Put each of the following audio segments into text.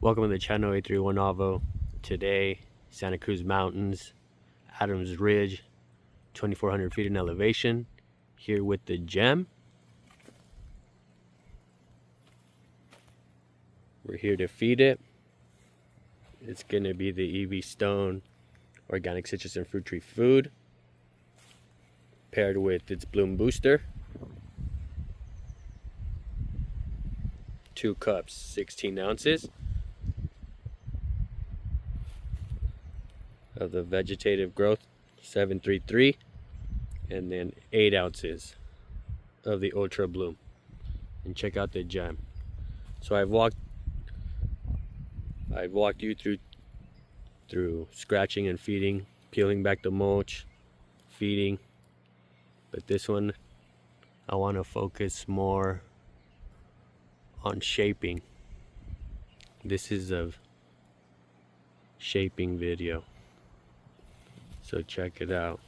Welcome to the channel A31 Avo. Today, Santa Cruz Mountains, Adams Ridge, 2,400 feet in elevation. Here with the gem. We're here to feed it. It's gonna be the EV Stone Organic Citrus and Fruit Tree Food, paired with its Bloom Booster. 2 cups, 16 ounces. Of the vegetative growth 733, and then 8 ounces of the Ultra Bloom. And check out the gem. So I've walked you through scratching and feeding, peeling back the mulch, feeding, but this one I want to focus more on shaping. This is a shaping video. So check it out.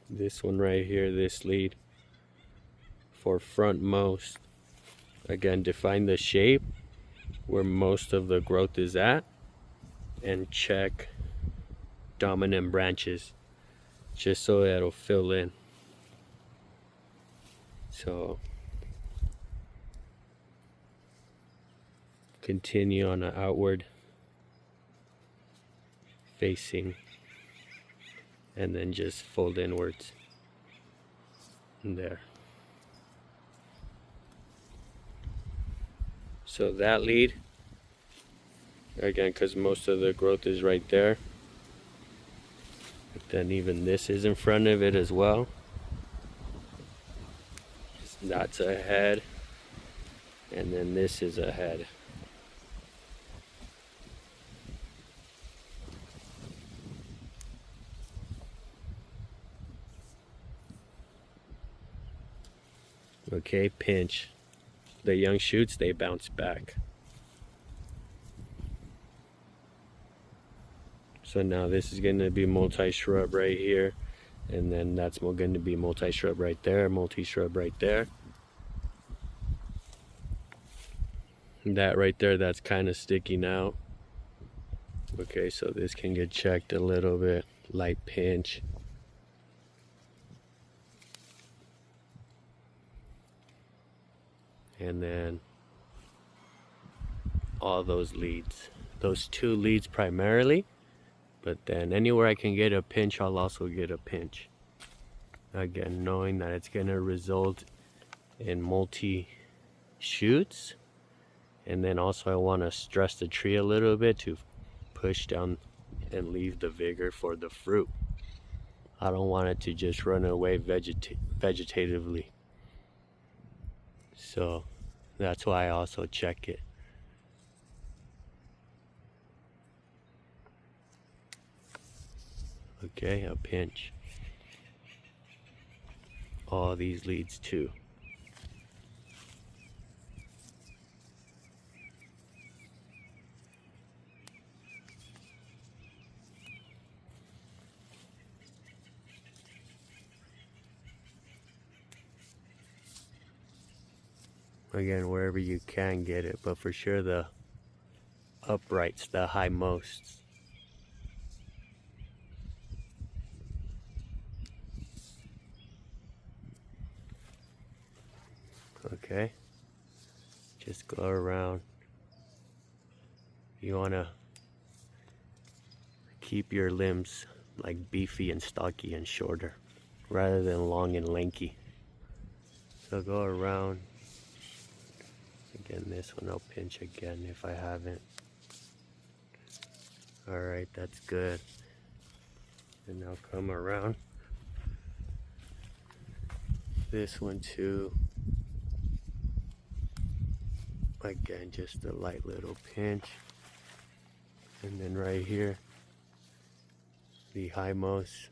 This one right here, this lead for frontmost. Again, define the shape where most of the growth is at and check dominant branches just so it'll fill in. So continue on an outward facing and then just fold inwards in there. So that lead, again, because most of the growth is right there, but then even this is in front of it as well. That's ahead, and then this is ahead. Okay, pinch. The young shoots, they bounce back. So now this is going to be multi-shrub right here, and then that's going to be multi-shrub right there, multi-shrub right there. That right there, that's kind of sticking out. Okay, so this can get checked a little bit. Light pinch. And then all those leads, those 2 leads primarily, but then anywhere I can get a pinch, I'll also get a pinch. Again, knowing that it's going to result in multi shoots, and then also I want to stress the tree a little bit to push down and leave the vigor for the fruit. I don't want it to just run away vegetatively. So that's why I also check it. Okay, a pinch. All these leads too. Again, wherever you can get it, but for sure the uprights, the high mosts. Okay, just go around. You want to keep your limbs like beefy and stocky and shorter rather than long and lanky. So go around. Again, this one I'll pinch again if I haven't. Alright, that's good. And now come around. This one too. Again, just a light little pinch. And then right here, the highmost.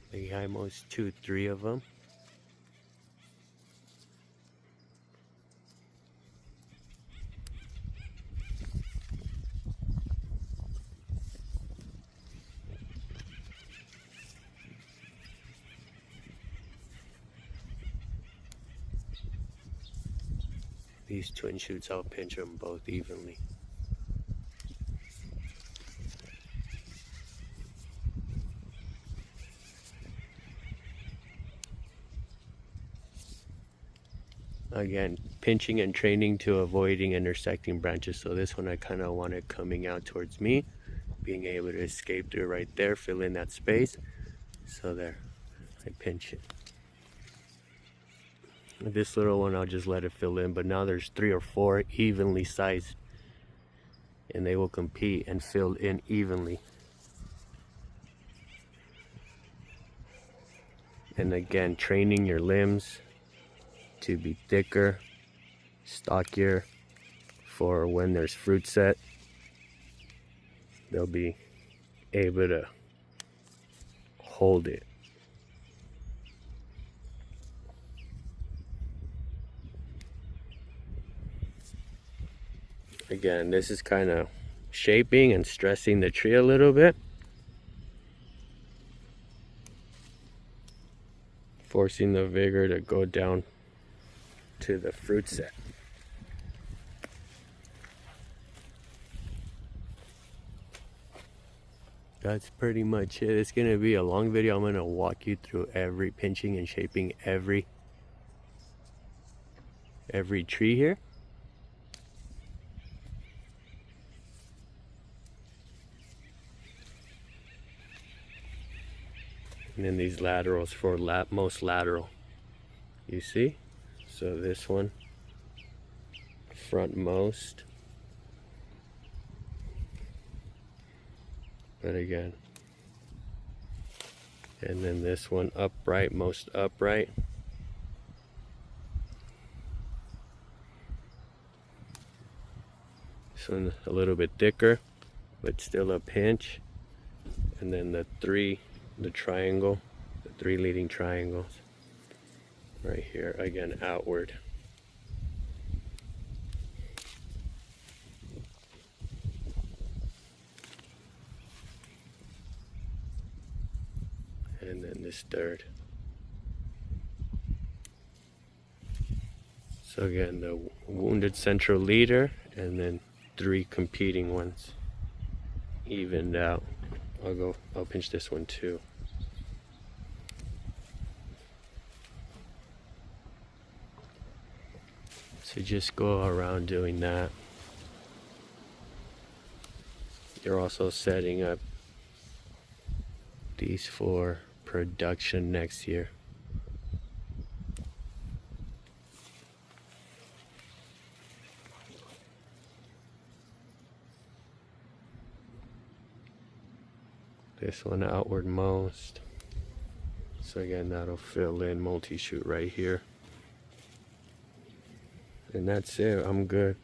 The highmost 2, 3 of them. These twin shoots, I'll pinch them both evenly. Again, pinching and training to avoiding intersecting branches. So this one I kind of want it coming out towards me, being able to escape through right there, fill in that space. So there, I pinch it. This little one, I'll just let it fill in, but now there's 3 or 4 evenly sized, and they will compete and fill in evenly. And again, training your limbs to be thicker, stockier, for when there's fruit set, they'll be able to hold it. Again, this is kind of shaping and stressing the tree a little bit, forcing the vigor to go down to the fruit set. That's pretty much it. It's gonna be a long video. I'm gonna walk you through every pinching and shaping every tree here. And then these laterals for most lateral. You see? So this one, frontmost. But again. And then this one upright, most upright. This one a little bit thicker, but still a pinch. And then the triangle, the 3 leading triangles right here, again outward. And then this 3rd. So again, the wounded central leader, and then 3 competing ones, evened out. I'll pinch this one too. So just go around doing that. You're also setting up these for production next year. This one outward most. So again, that'll fill in multi-shoot right here. And that's it. I'm good.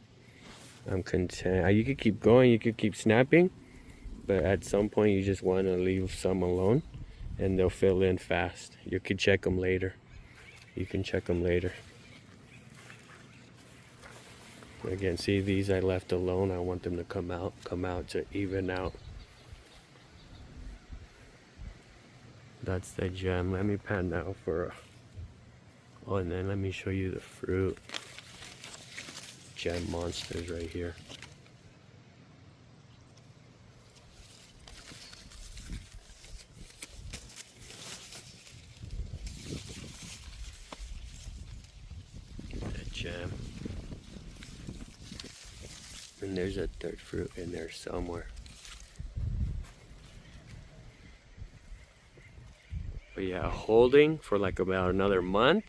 I'm content. You could keep going, you could keep snapping, but at some point you just want to leave some alone, and they'll fill in fast. You could check them later. You can check them later. Again, see, these I left alone. I want them to come out to even out. That's the gem. Let me pan now for oh, and then let me show you the fruit. Gem monsters right here. That gem. And there's a 3rd fruit in there somewhere. But yeah, holding for like about another month.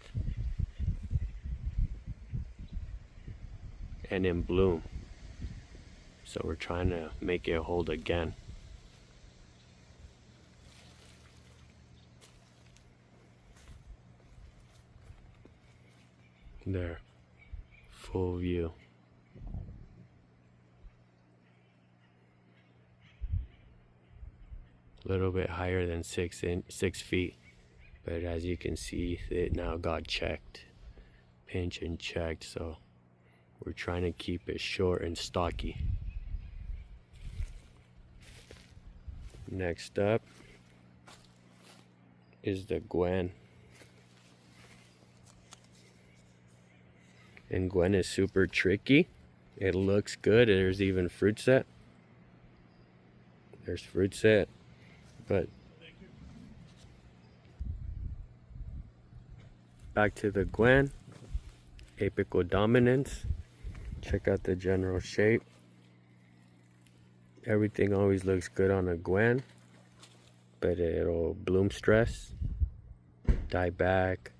And in bloom. So we're trying to make it hold again. There, full view. A little bit higher than 6 feet, but as you can see, it now got checked, pinch and checked. So we're trying to keep it short and stocky. Next up is the Gwen. And Gwen is super tricky. It looks good. There's even fruit set. There's fruit set. But back to the Gwen. Apical dominance. Check out the general shape. Everything always looks good on a Gwen, but it'll bloom stress, die back.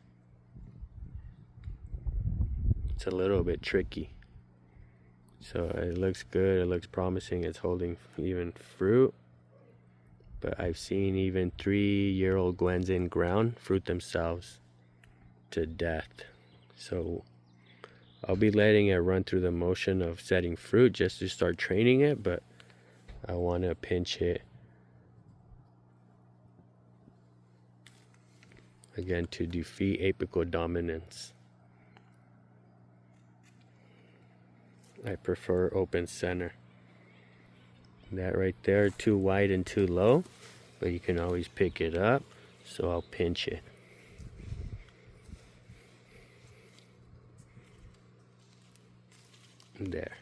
It's a little bit tricky. So it looks good, it looks promising, it's holding even fruit. But I've seen even 3-year-old Gwens in ground fruit themselves to death. So I'll be letting it run through the motion of setting fruit just to start training it, but I want to pinch it again to defeat apical dominance. I prefer open center. That right there, too wide and too low, but you can always pick it up, so I'll pinch it. There,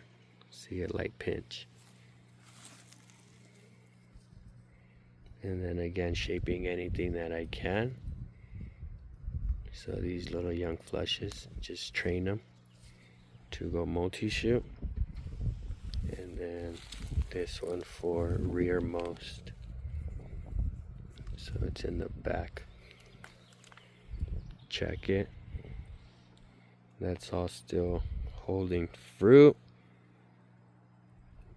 see a light pinch. And then again, shaping anything that I can. So these little young flushes, just train them to go multi-shoot. And then this one for rearmost. So it's in the back. Check it. That's all still holding fruit,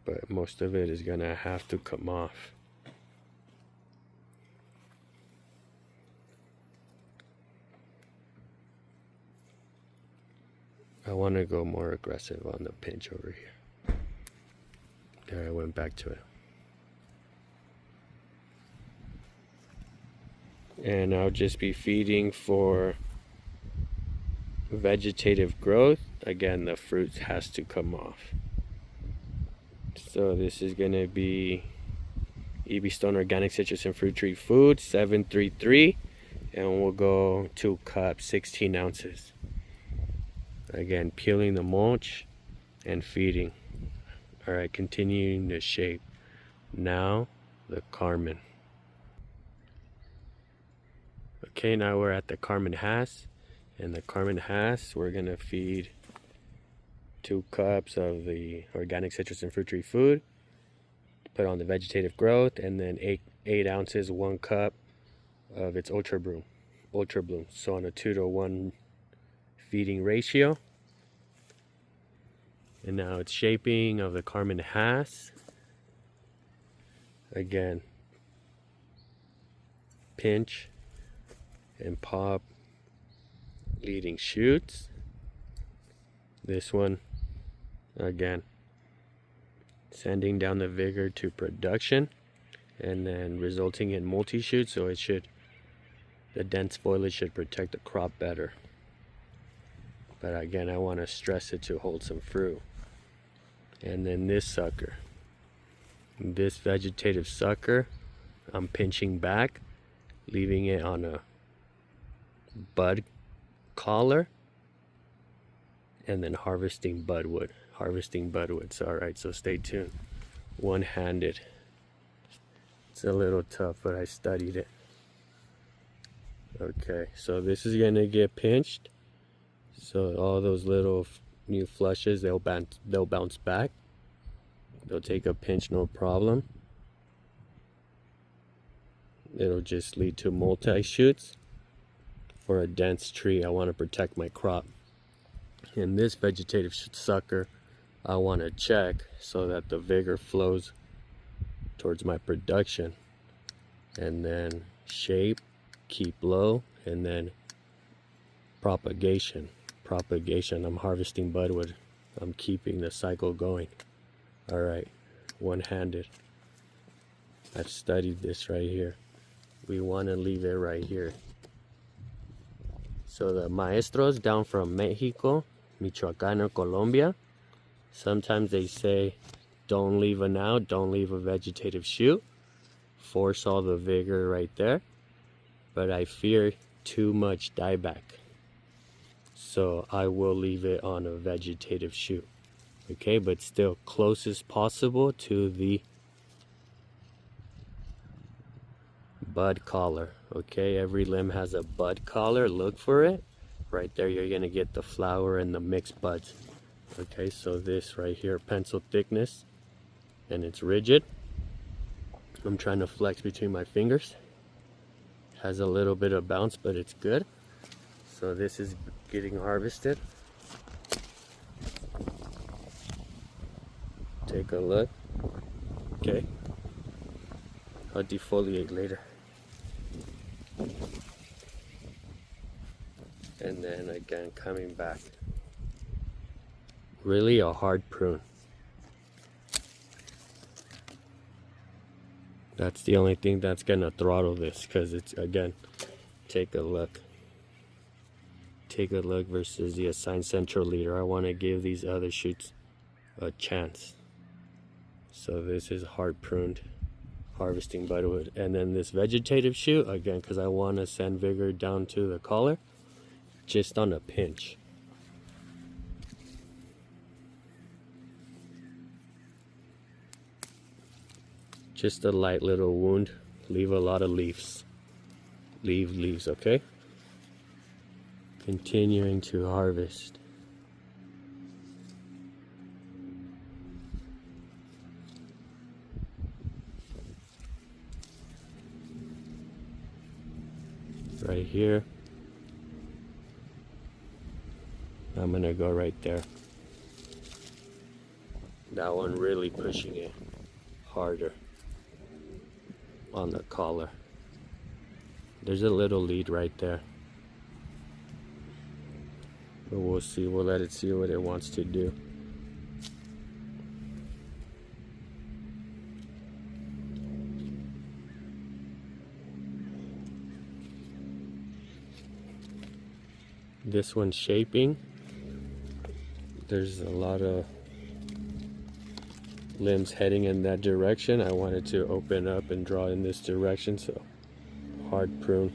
but most of it is gonna have to come off. I want to go more aggressive on the pinch over here. There, I went back to it. And I'll just be feeding for vegetative growth. Again, the fruit has to come off. So this is going to be EB Stone Organic Citrus and Fruit Tree Food 733, and we'll go 2 cups, 16 ounces. Again, peeling the mulch and feeding. Alright, continuing to shape. Now, the Carmen. Okay, now we're at the Carmen Hass. And the Carmen Hass, we're going to feed 2 cups of the Organic Citrus and Fruit Tree Food. Put on the vegetative growth, and then 8 ounces, 1 cup of its Ultra Bloom. So on a 2-to-1 feeding ratio. And now it's shaping of the Carmen Hass. Again, pinch and pop leading shoots. This one, again, sending down the vigor to production, and then resulting in multi-shoot, so it should, the dense foliage should protect the crop better. But again, I want to stress it to hold some fruit. And then this sucker, this vegetative sucker, I'm pinching back, leaving it on a bud collar, and then harvesting budwood. Alright, so stay tuned. One-handed. It's a little tough, but I studied it. Okay, so this is gonna get pinched. So all those little new flushes, they'll bounce back. They'll take a pinch, no problem. It'll just lead to multi-shoots. For a dense tree, I want to protect my crop. And this vegetative sucker, I want to check so that the vigor flows towards my production. And then shape, keep low, and then propagation. I'm harvesting budwood. I'm keeping the cycle going. Alright, one-handed. I've studied this right here. We want to leave it right here. So the maestros down from Mexico, Michoacán, or Colombia, sometimes they say, don't leave a out, don't leave a vegetative shoot. Force all the vigor right there. But I fear too much dieback. so I will leave it on a vegetative shoot. Okay, but still closest possible to the bud collar. Okay, every limb has a bud collar. Look for it. Right there, you're gonna get the flower and the mixed buds. Okay, so this right here, pencil thickness, and it's rigid. I'm trying to flex between my fingers. Has a little bit of bounce, but it's good. So this is getting harvested. Take a look. Okay, I'll defoliate later. And then again, coming back. Really a hard prune. That's the only thing that's gonna throttle this, because it's, again, take a look. Take a look versus the assigned central leader. I want to give these other shoots a chance. So this is hard pruned, harvesting budwood. And then this vegetative shoot, again, because I want to send vigor down to the collar, just on a pinch. Just a light little wound. Leave a lot of leaves. Leave leaves, okay? Continuing to harvest. Right here. I'm gonna go right there. That one really pushing it harder on the collar. There's a little lead right there. But we'll see, we'll let it see what it wants to do. This one's shaping. There's a lot of limbs heading in that direction. I wanted to open up and draw in this direction, so hard prune.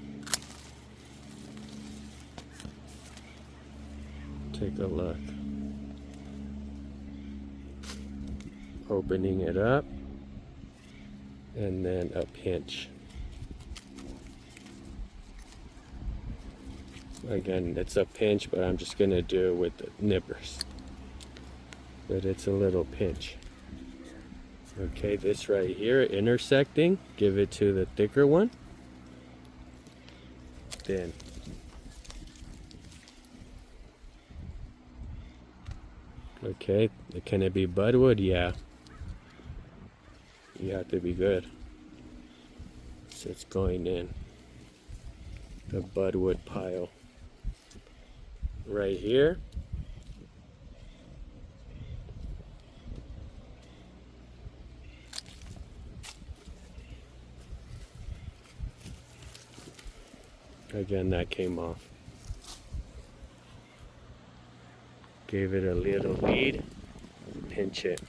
Take a look. Opening it up, and then a pinch. Again, it's a pinch, but I'm just gonna do it with the nippers. But it's a little pinch. Okay, this right here, intersecting, give it to the thicker one. Then okay, can it be budwood? Yeah. You have to be good. So it's going in the budwood pile. Right here. Again, that came off. Gave it a little lead, pinch it.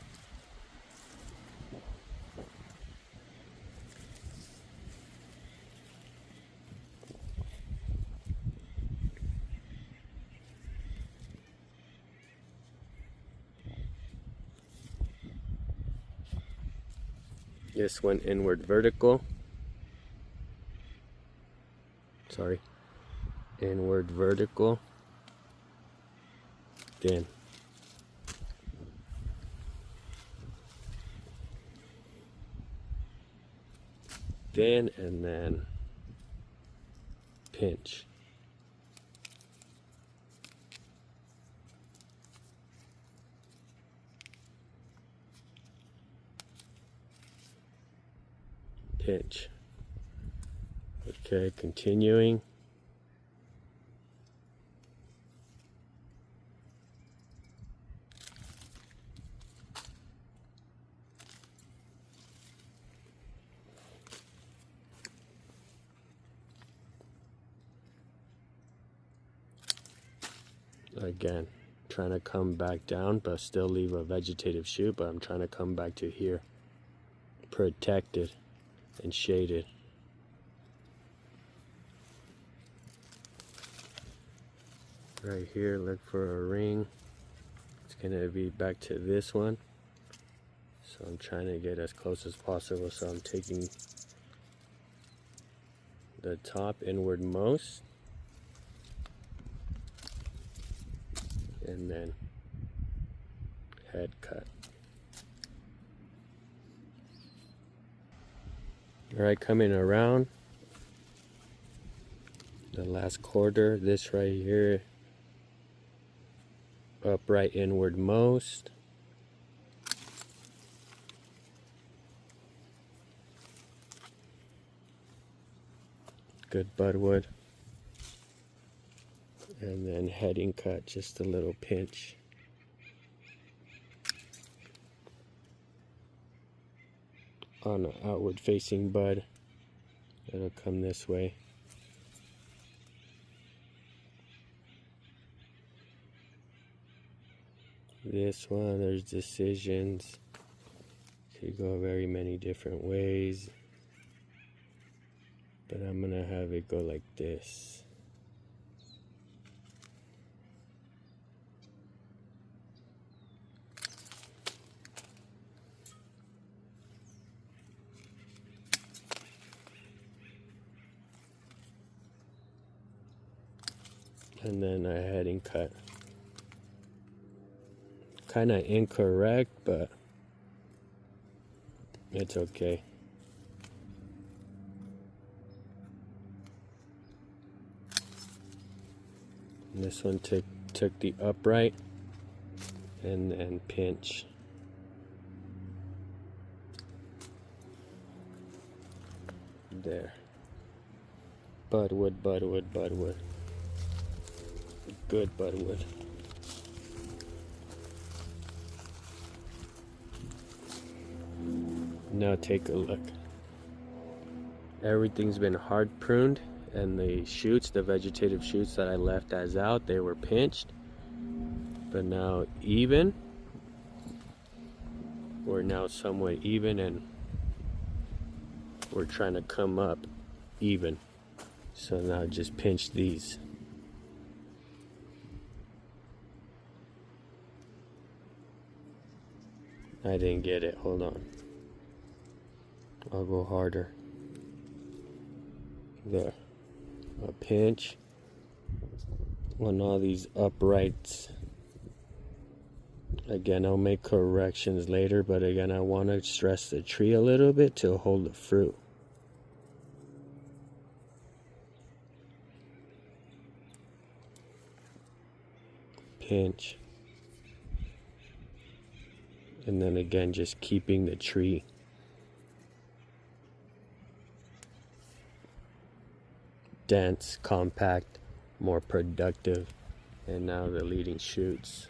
This one inward vertical. Sorry. Inward vertical. Then and then pinch. Pinch. Okay, continuing. Again, trying to come back down, but still leave a vegetative shoot, but I'm trying to come back to here, protected and shaded. Right here, look for a ring. It's gonna be back to this one. So I'm trying to get as close as possible. So I'm taking the top inward most and then head cut. Alright, coming around the last quarter, this right here, upright inward most. Good budwood. And then heading cut, just a little pinch. On an outward facing bud, it'll come this way. This one, there's decisions. Could go very many different ways, but I'm gonna have it go like this. And then a heading cut. Kind of incorrect, but it's okay. And this one took the upright and then pinch. There. Budwood, budwood, budwood. Good budwood. Now take a look. Everything's been hard pruned, and the shoots, the vegetative shoots that I left as out, they were pinched. But now even. We're now somewhat even, and we're trying to come up even. So now just pinch these. I didn't get it, hold on. I'll go harder. There. A pinch on all these uprights. Again, I'll make corrections later, but again, I want to stress the tree a little bit to hold the fruit. Pinch. And then again, just keeping the tree. Dense, compact, more productive. And now the leading shoots.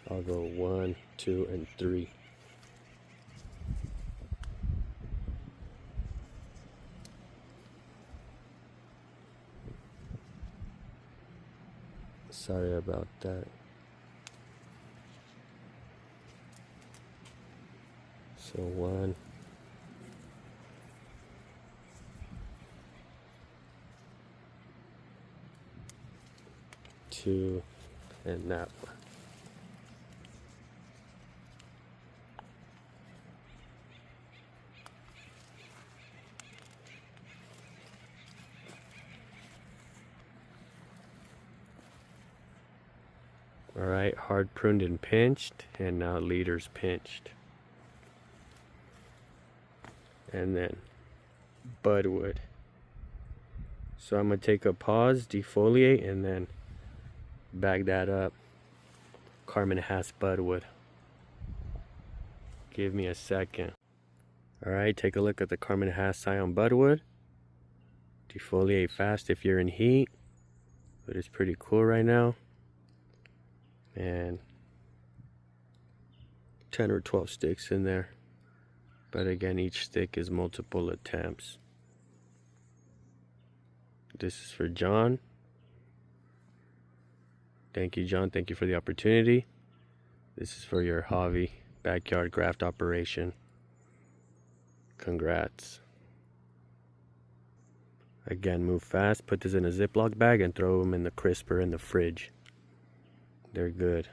I'll go 1, 2, and 3. Sorry about that. So 1, 2, and that one. Alright, hard pruned and pinched, and now leaders pinched. And then budwood. So I'm going to take a pause, defoliate, and then bag that up. Carmen Hass budwood. Give me a second. Alright, take a look at the Carmen Hass Scion budwood. Defoliate fast if you're in heat, but it's pretty cool right now. And 10 or 12 sticks in there. But again, each stick is multiple attempts. This is for John. Thank you, John. Thank you for the opportunity. This is for your hobby backyard graft operation. Congrats. Again, move fast. Put this in a Ziploc bag and throw them in the crisper in the fridge. They're good.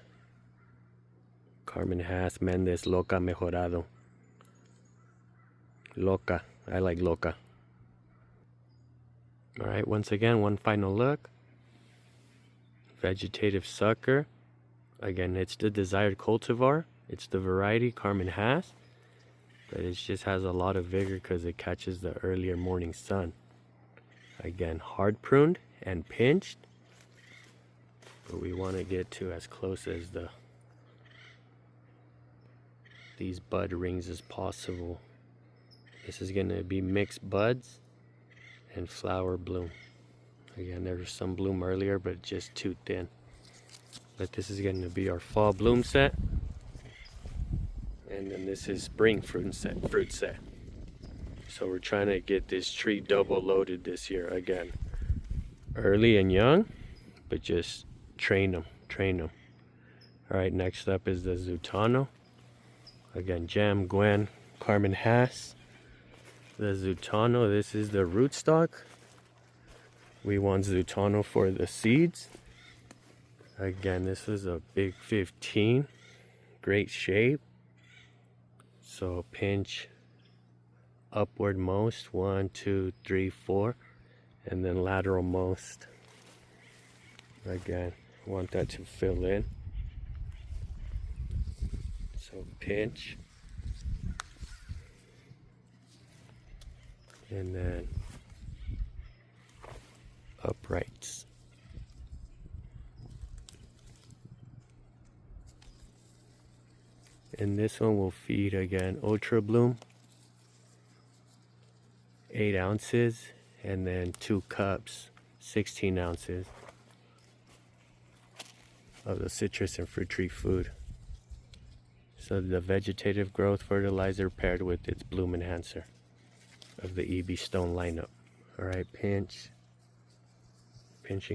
Carmen Haas, Mendez, Loca, Mejorado. Loca. I like Loca. Alright, once again, one final look. Vegetative sucker. Again, it's the desired cultivar. It's the variety Carmen Haas. But it just has a lot of vigor because it catches the earlier morning sun. Again, hard pruned and pinched. But we want to get to as close as these bud rings as possible. This is going to be mixed buds and flower bloom. Again, there was some bloom earlier, but just too thin. But this is going to be our fall bloom set. And then this is spring fruit set. So we're trying to get this tree double loaded this year. Again, early and young, but just train them. Alright, next up is the Zutano. Again, Jam, Gwen, Carmen Haas. The Zutano, this is the rootstock. We want Zutano for the seeds. Again, this is a big 15. Great shape. So pinch upward most, 1, 2, 3, 4, and then lateral most. Again, want that to fill in. So pinch, and then uprights. And this one will feed again Ultra Bloom, 8 ounces, and then 2 cups, 16 ounces of the citrus and fruit tree food. So the vegetative growth fertilizer paired with its bloom enhancer of the EB Stone lineup. Alright, pinching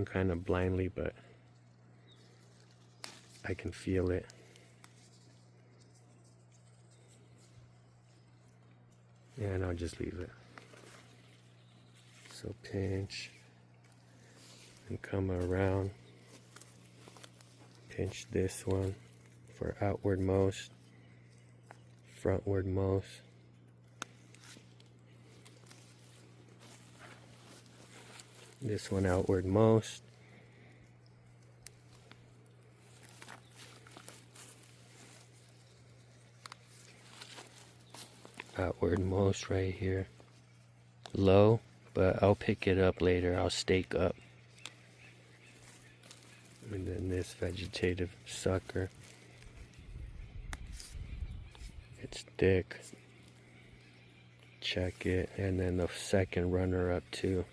kind of blindly, but I can feel it. And I'll just leave it. So pinch and come around. Pinch this one for outward most, frontward most. This one outward most. Outward most right here. Low, but I'll pick it up later. I'll stake up. And then this vegetative sucker. It's thick. Check it. And then the second runner up too.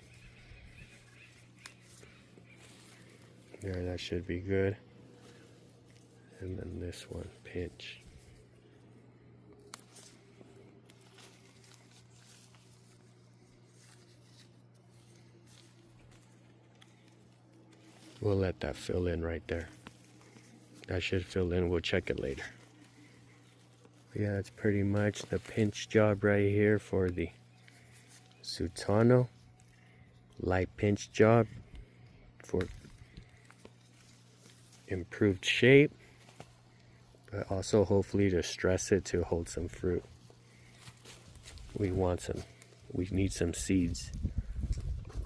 There, that should be good. And then this one, pinch. We'll let that fill in right there. That should fill in. We'll check it later. Yeah, that's pretty much the pinch job right here for the Zutano. Light pinch job for improved shape, but also hopefully to stress it to hold some fruit. We need some seeds.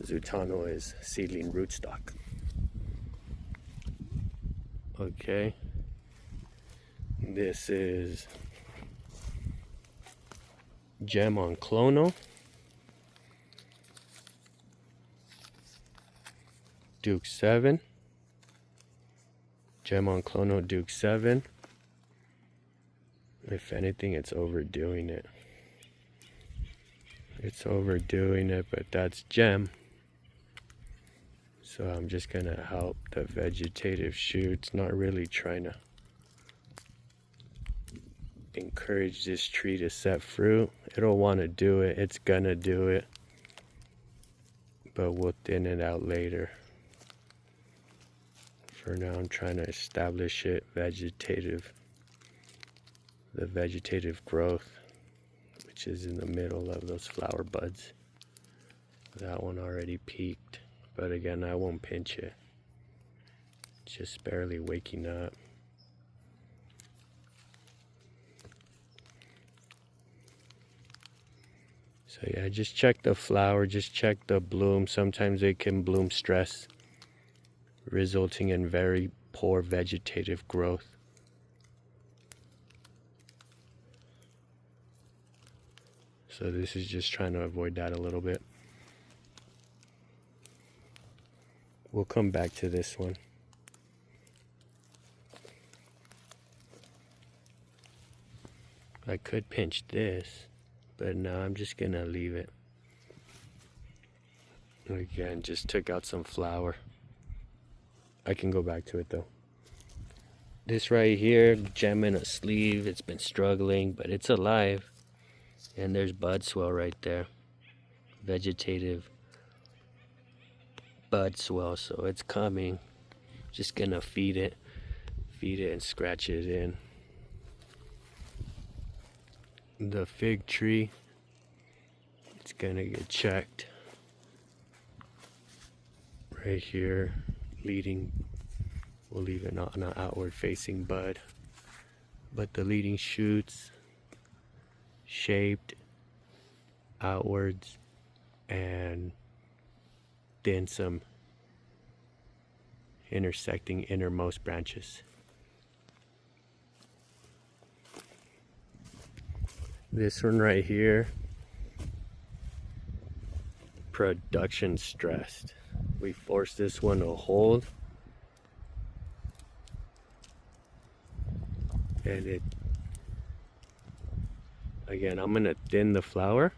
Zutano is seedling rootstock. Okay, this is Gem on Clono, Duke 7, Gem on Clono, Duke 7. If anything, it's overdoing it. But that's Gem. So I'm just gonna help the vegetative shoots, not really trying to encourage this tree to set fruit. It'll want to do it, it's gonna do it, but we'll thin it out later. For now, I'm trying to establish it, the vegetative growth, which is in the middle of those flower buds. That one already peaked. But again, I won't pinch it. Just barely waking up. So yeah, just check the flower, just check the bloom. Sometimes it can bloom stress, resulting in very poor vegetative growth. So this is just trying to avoid that a little bit. We'll come back to this one. I could pinch this, but no, I'm just gonna leave it. Again, just took out some flower. I can go back to it though. This right here, gem in a sleeve, it's been struggling, but it's alive. And there's bud swell right there. Vegetative bud swell, so it's coming. Just gonna feed it and scratch it in. The fig tree, it's gonna get checked. Right here, leading, we'll leave it on an outward facing bud. But the leading shoots, shaped outwards, and then some intersecting innermost branches. This one right here, production stressed. We forced this one to hold, and it, again, I'm gonna thin the flower,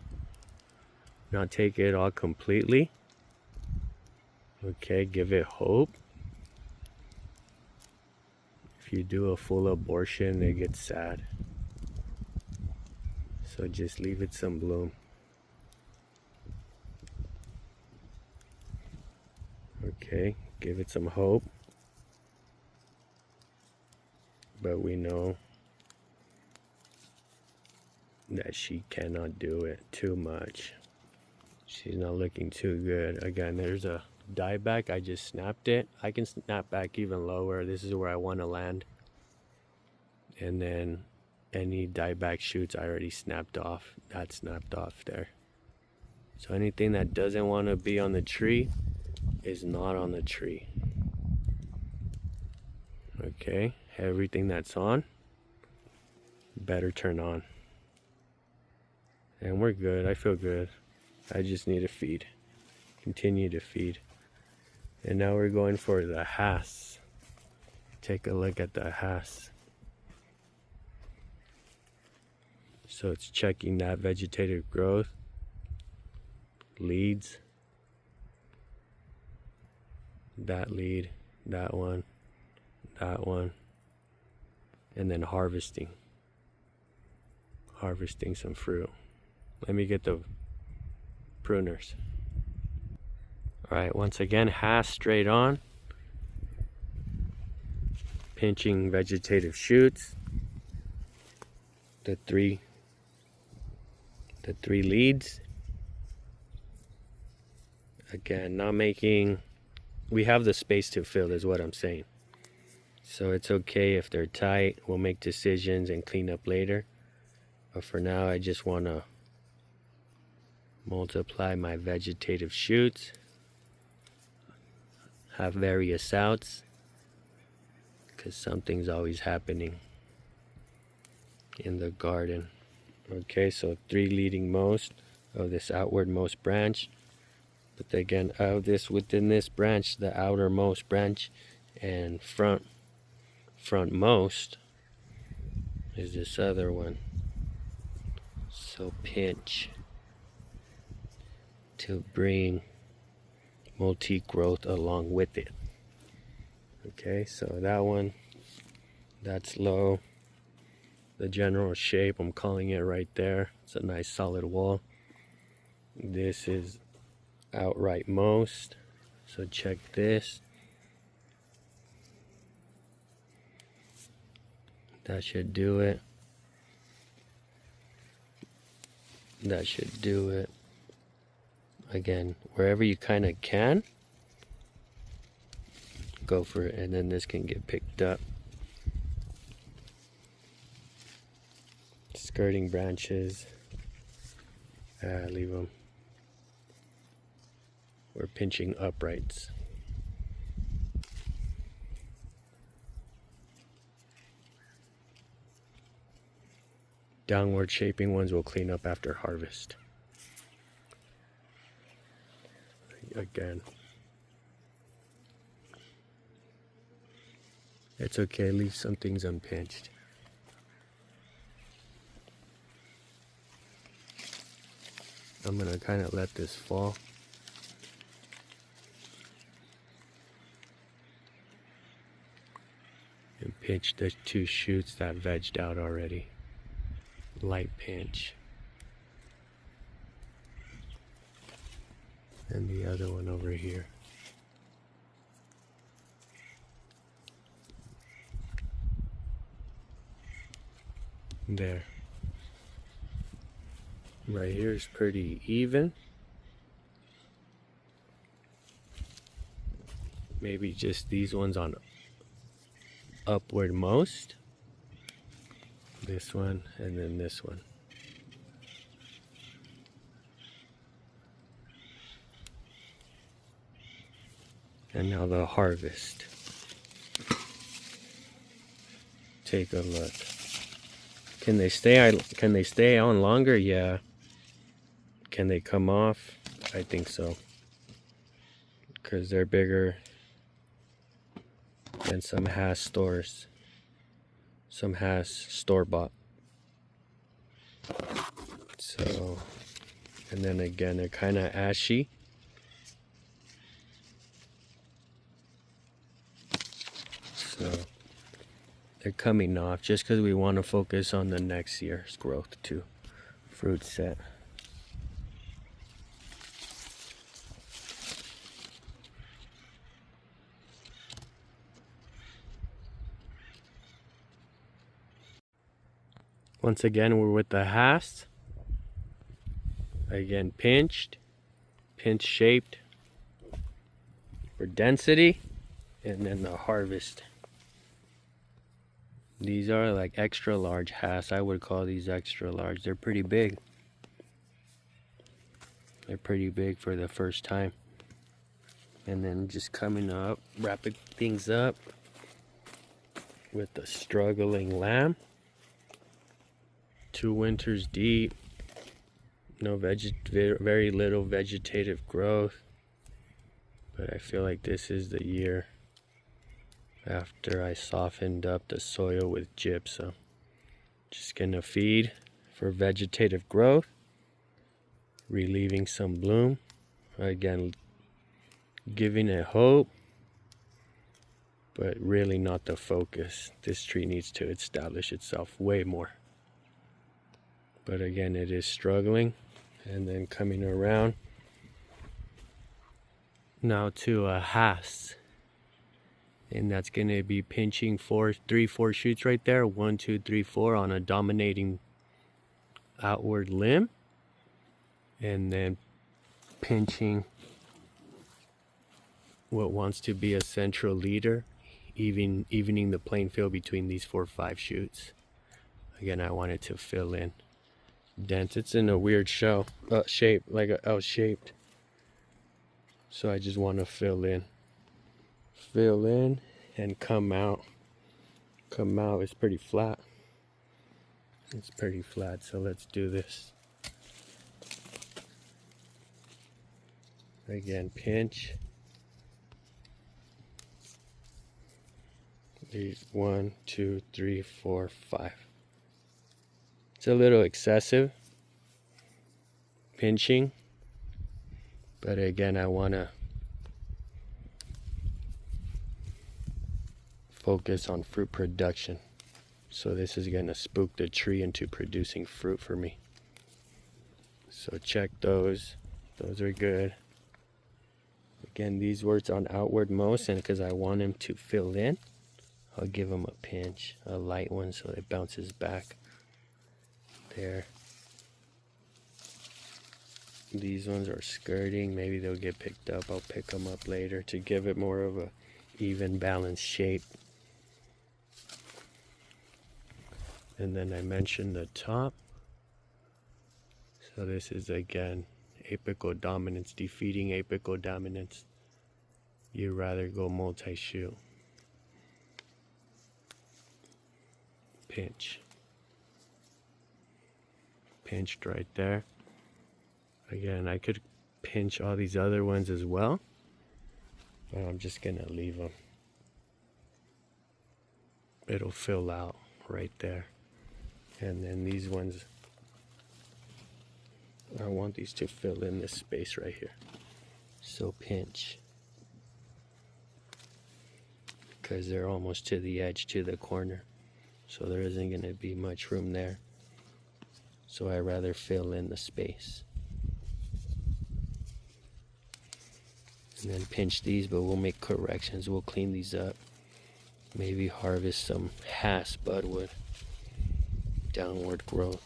not take it all completely. Okay, give it hope. If you do a full abortion, it gets sad. So just leave it some bloom. Okay, give it some hope. But we know that she cannot do it too much. She's not looking too good. Again, there's a dieback. I just snapped it. I can snap back even lower. This is where I want to land. And then any dieback shoots I already snapped off. That snapped off there. So anything that doesn't want to be on the tree is not on the tree. Okay, everything that's on better turn on. And we're good. I feel good. I just need to feed. Continue to feed. And now we're going for the has. Take a look at the has. So it's checking that vegetative growth, leads, that lead, that one, and then harvesting some fruit. Let me get the pruners. All right, once again, has straight on, pinching vegetative shoots, the three leads. Again, not making, we have the space to fill is what I'm saying. So it's okay if they're tight. We'll make decisions and clean up later. But for now, I just want to multiply my vegetative shoots. Have various outs, because something's always happening in the garden. Okay, so 3 leading most of this outwardmost branch. But again, of this, within this branch, the outermost branch and frontmost is this other one. So pinch to bring multi-growth along with it. Okay, so that one, that's low. The general shape, I'm calling it right there. It's a nice solid wall. This is outright most. So check this. That should do it. That should do it. Again, wherever you kind of can, go for it, and then this can get picked up. Skirting branches, leave them. We're pinching uprights. Downward shaping ones will clean up after harvest. Again, it's okay, leave some things unpinched. I'm gonna kind of let this fall. And pinch the two shoots that vegged out already. Light pinch. And the other one over here. There. Right here is pretty even. Maybe just these ones on upward most. This one and then this one. And now the harvest. Take a look. Can they stay on longer? Yeah. Can they come off? I think so. Because they're bigger than some Hass stores. Some Hass store-bought. So, and then again, they're kind of ashy. So, they're coming off just because we want to focus on the next year's growth too. Fruit set. Once again, we're with the Hass. Again, pinch shaped for density, and then the harvest. These are like extra large Hass. I would call these extra large. They're pretty big. They're pretty big for the first time. And then just coming up, wrapping things up with the struggling lamb. 2 winters deep. No very little vegetative growth. But I feel like this is the year after I softened up the soil with gypsum. Just gonna feed for vegetative growth, relieving some bloom. Again, giving it hope, but really not the focus. This tree needs to establish itself way more. But again, it is struggling. And then coming around now to a Hass. And that's going to be pinching 4 shoots right there. 1, 2, 3, 4 on a dominating outward limb. And then pinching what wants to be a central leader, evening the playing field between these 4 or 5 shoots. Again, I wanted to fill in. Dent. It's in a weird shape, like a L-shaped. So I just want to fill in and come out. It's pretty flat. So let's do this. Again, pinch. 1, 2, 3, 4, 5. It's a little excessive pinching, but again, I want to focus on fruit production. So this is going to spook the tree into producing fruit for me. So check those. Those are good. Again, these words on outward most, and because I want them to fill in, I'll give them a pinch, a light one, so it bounces back. There. These ones are skirting. Maybe they'll get picked up. I'll pick them up later to give it more of a even balanced shape. And then I mentioned the top. So this is again apical dominance, defeating apical dominance. You'd rather go multi-shoot. Pinch. Pinched right there. Again, I could pinch all these other ones as well, but I'm just gonna leave them. It'll fill out right there. And then these ones, I want these to fill in this space right here. So pinch. Because they're almost to the edge, to the corner. So there isn't going to be much room there. So I rather fill in the space. And then pinch these, but we'll make corrections. We'll clean these up. Maybe harvest some Hass budwood. Downward growth.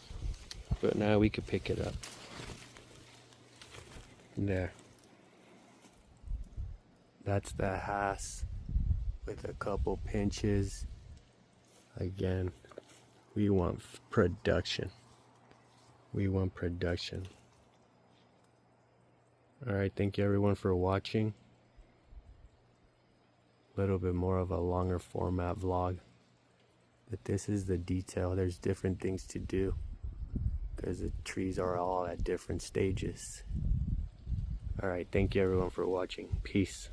But now we could pick it up. There. That's the Hass with a couple pinches. Again, we want production. We want production. Alright, thank you everyone for watching. A little bit more of a longer format vlog. But this is the detail. There's different things to do because the trees are all at different stages. Alright, thank you everyone for watching. Peace.